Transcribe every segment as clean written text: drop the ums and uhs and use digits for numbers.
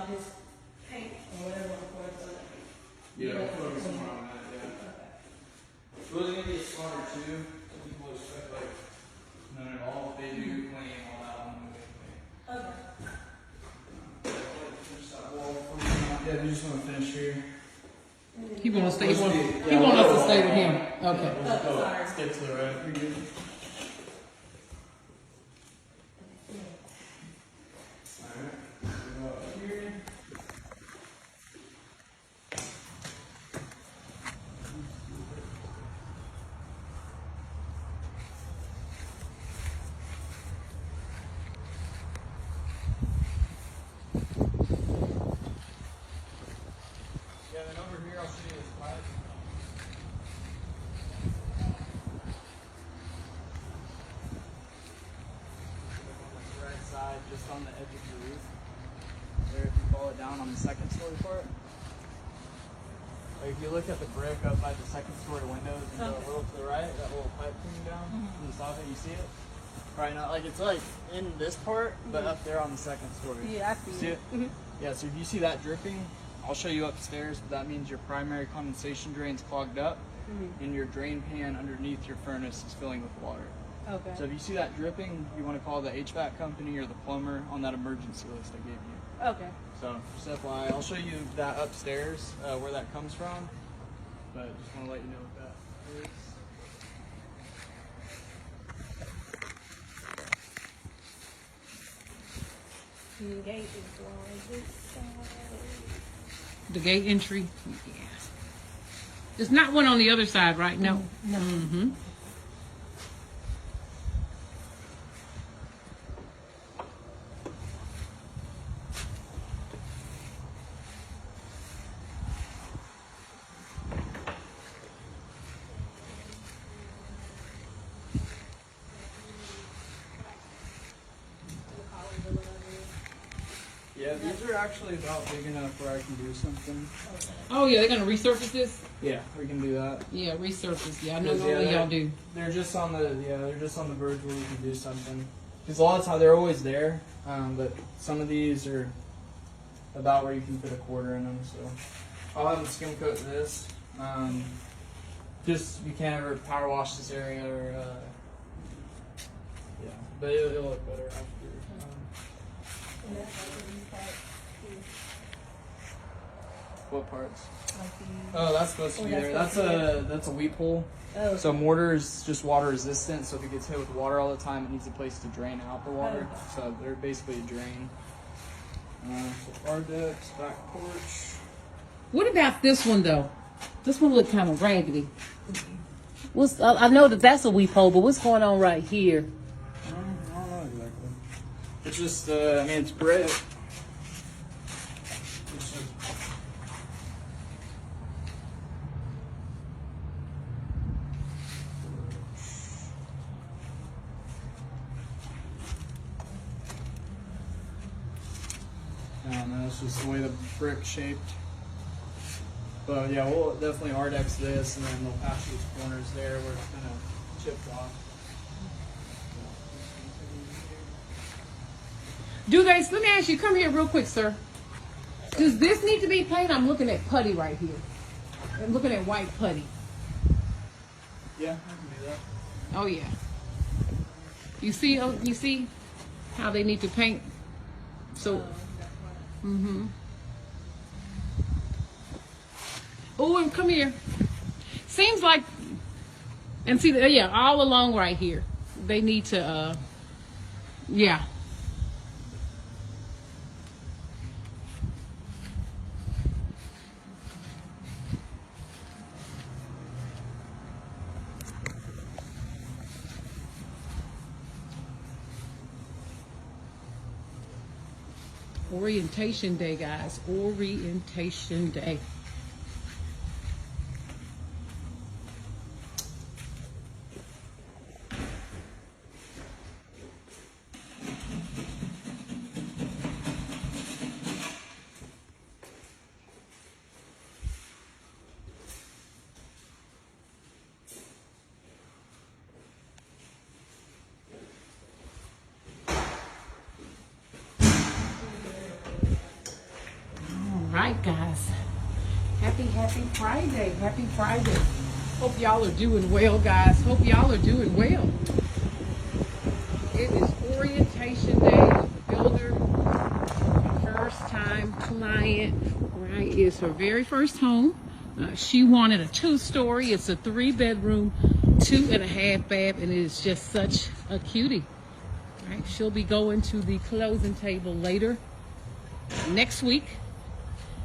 about his paint or whatever before it's done? Yeah, we'll focus more on that, yeah. Okay. So it's gonna be a slaughter too. Some people expect like none at all. They do clean all that one. Okay. Finish that wall for me. Yeah, we just want to finish here. He want to stay. He want us to stay with him. Okay. Let's go. Sorry. Let's get to the right. You're good. Alright. Go up here. Yeah, then over here I'll show you this pipe. On the right side, just on the edge of the roof. There, if you follow it down on the second story part. Like if you look at the brick up by the second story windows and go a little to the right, that little pipe coming down from the soffit, you see it? Right now, like it's like in this part, but up there on the second story. Yeah, I see it. Yeah, so if you see that dripping, I'll show you upstairs, but that means your primary condensation drain's clogged up and your drain pan underneath your furnace is filling with water. Okay. So if you see that dripping, you want to call the HVAC company or the plumber on that emergency list I gave you. Okay. So just FYI, I'll show you that upstairs, where that comes from, but just want to let you know what that is. The gate is on this side. The gate entry. Yeah. There's not one on the other side, right? No. No. Mm-hmm. Yeah, these are actually about big enough where I can do something. Oh yeah, they're gonna resurface this. Yeah, we can do that. Yeah, resurface. Yeah, I know. Yeah, Normally y'all do. They're just on the they're just on the verge where we can do something. Because a lot of times they're always there, but some of these are about where you can fit a quarter in them. So I'll have them skim coat this. Just you can't ever power wash this area or yeah, but it'll look better after. And that's like these parts too. What parts? Like these. Oh, that's supposed to be there. That's a weep hole. Oh. So mortar is just water resistant, so if it gets hit with water all the time, it needs a place to drain out the water. Okay. So they're basically a drain. So our decks, back porch. What about this one though? This one look kind of raggedy. I know that's a weep hole, but what's going on right here? I don't know exactly. It's just, I mean, it's brick. It's just, I don't know, it's just the way the brick shaped. But yeah, we'll definitely Ardex this, and then we'll patch these corners there where it's kind of chipped off. Do they? Let me ask you. Come here real quick, sir. Does this need to be painted? I'm looking at putty right here. I'm looking at white putty. Yeah, I can do that. Oh yeah. You see? Oh, you see how they need to paint? So. Mm-hmm. Oh, and come here. Seems like, and see, yeah, all along right here, they need to, yeah. Orientation day, guys. Orientation day. right, guys. Happy Friday. Happy Friday. Hope y'all are doing well, guys. Hope y'all are doing well. It is orientation day with the builder. First time client, right? It's her very first home. She wanted a 2-story. It's a 3-bedroom, 2.5 bath, and it is just such a cutie. Right? She'll be going to the closing table later next week.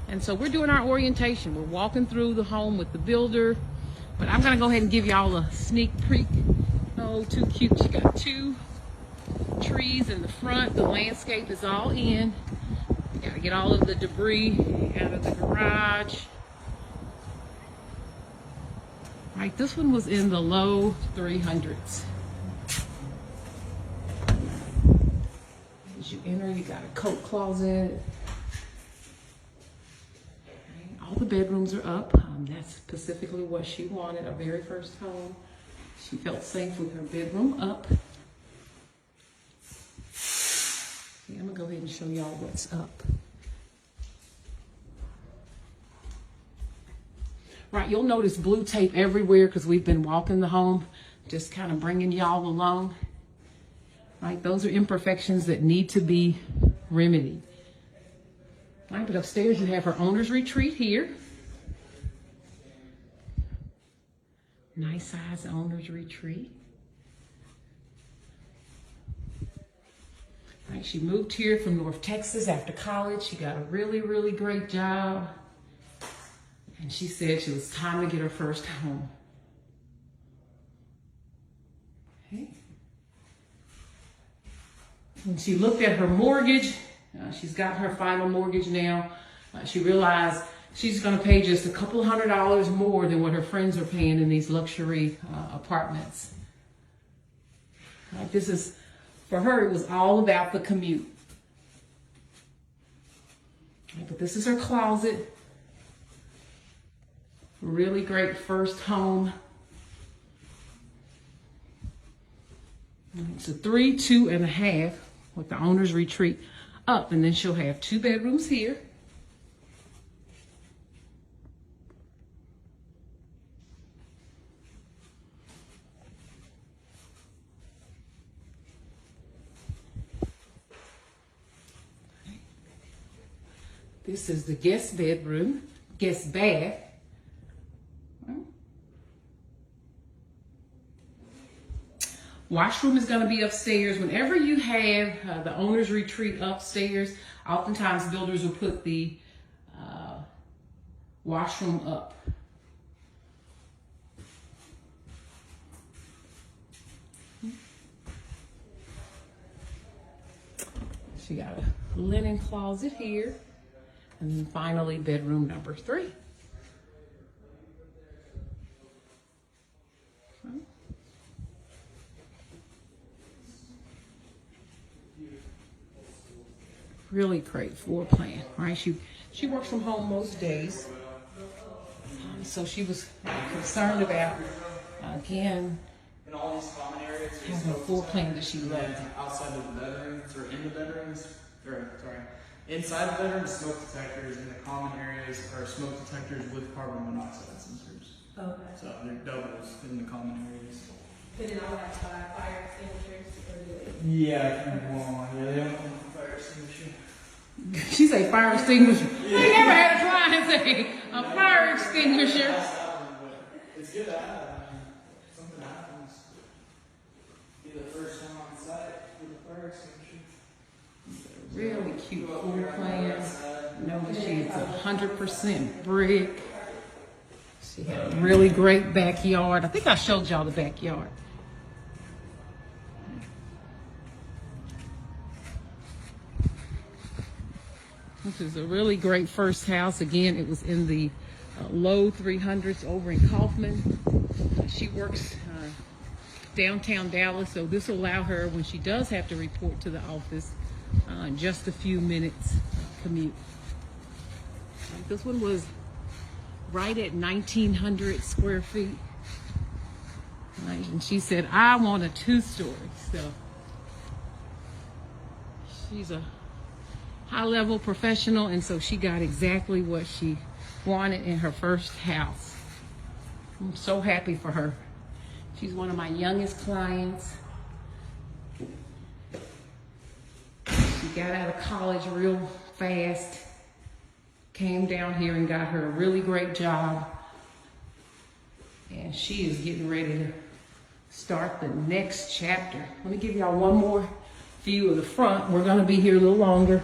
And so we're doing our orientation. We're walking through the home with the builder. But I'm going to go ahead and give y'all a sneak peek. Oh, too cute. She got 2 trees in the front. The landscape is all in. You got to get all of the debris out of the garage. Right, this one was in the low 300s. As you enter, you got a coat closet. All the bedrooms are up. That's specifically what she wanted, our very first home. She felt safe with her bedroom up. Okay, I'm gonna go ahead and show y'all what's up. Right, you'll notice blue tape everywhere because we've been walking the home, just kind of bringing y'all along. Right, those are imperfections that need to be remedied. Right, but upstairs you have her owner's retreat here. Nice size owner's retreat. Right, she moved here from North Texas after college. She got a really, really great job. And she said it was time to get her first home. Okay. When she looked at her mortgage, she's got her final mortgage now. She realized she's going to pay just a couple $100 more than what her friends are paying in these luxury apartments. This is, for her, it was all about the commute. But this is her closet. Really great first home. It's a 3, 2.5 with the owner's retreat up, and then she'll have 2 bedrooms here. This is the guest bedroom, guest bath. Washroom is going to be upstairs. Whenever you have the owner's retreat upstairs, oftentimes builders will put the washroom up. She got a linen closet here. And then finally, bedroom number 3. Really great floor plan, right? She works from home most days. So she was concerned about, again, In all these common areas, having a floor plan that she loved. outside of the bedrooms or in the bedrooms, inside the bedrooms, smoke detectors. In the common areas are smoke detectors with carbon monoxide sensors. Okay. So they're doubles in the common areas. But then all that fire extinguishers or do it? Yeah, kind of long. Yeah, they don't come with fire extinguisher. She say fire extinguisher. I never had a client say a fire extinguisher. It's good to have. I mean, something happens. Be the first one on site with a fire extinguisher. Really cute floor plan. Notice she's 100% brick. She had a really great backyard. I think I showed y'all the backyard. This is a really great first house. Again, it was in the low 300s over in Kaufman. She works downtown Dallas, so this will allow her, when she does have to report to the office, just a few minutes commute. This one was right at 1,900 square feet. Right? And she said, I want a 2-story. So she's high-level professional, and so she got exactly what she wanted in her first house. I'm so happy for her. She's one of my youngest clients. She got out of college real fast, came down here and got her a really great job, and she is getting ready to start the next chapter. Let me give y'all one more view of the front. We're gonna be here a little longer.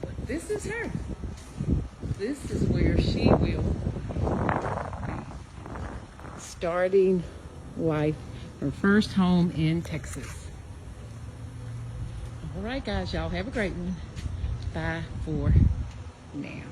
But this is her. This is where she will be starting life, her first home in Texas. All right, guys, y'all have a great one. Bye for now.